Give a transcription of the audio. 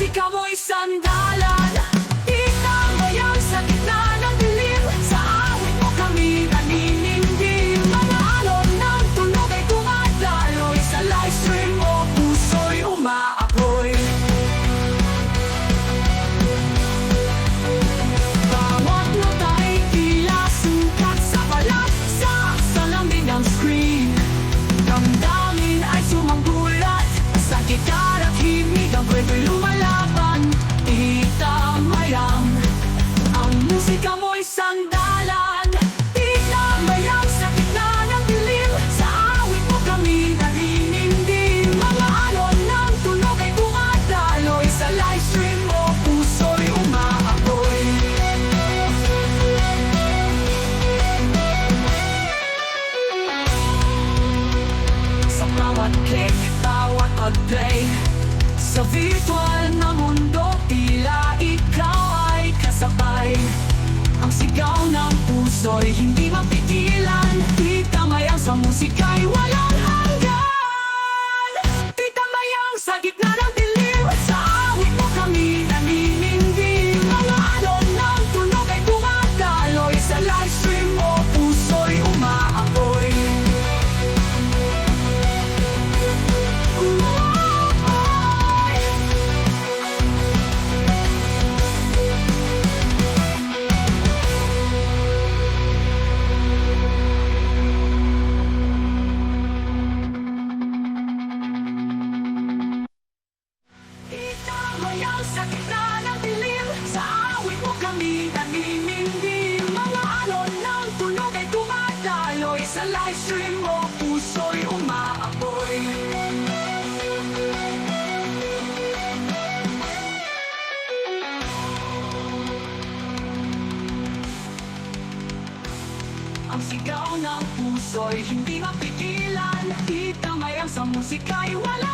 musika mo'y sandalan. Itamayan sa gitna ng dilim, sa awit mo kami naninindig. Mga alon ng tunog ay dumadaloy, sa live stream mo puso'y umaapoy. Bawat nota'y tila sukat sa balat, sa salamin ng screen. Damdamin ay sumanggulat, sa gitar at himig ang kwenta'y lumalaban. Itamayan, ang musika mo'y sandalan. Itamayan sa gitna ng dilim, sa awit mo kami naninindig. Mga alon ng tunog ay dumadaloy, sa live stream mo puso'y umaapoy. Sa bawat click, bawat pag-play, sa virtual na mundo, tila ikaw ay kasabay. Ang sigaw ng puso'y hindi mapigilan. Itamayan sa musika'y walang hanggan. Itamayan sa gitna ng dilim, sa awit mo kami naninindig. Mga alon ng tunog ay dumadaloy, sa live stream mo puso'y umaapoy. Itamayan sa gitna ng dilim, sa awit mo kami naninindig. Mga alon ng tunog ay dumadaloy, sa live stream mo puso'y umaapoy. Ang sigaw ng puso'y hindi mapigilan. Itamayan sa musika'y wala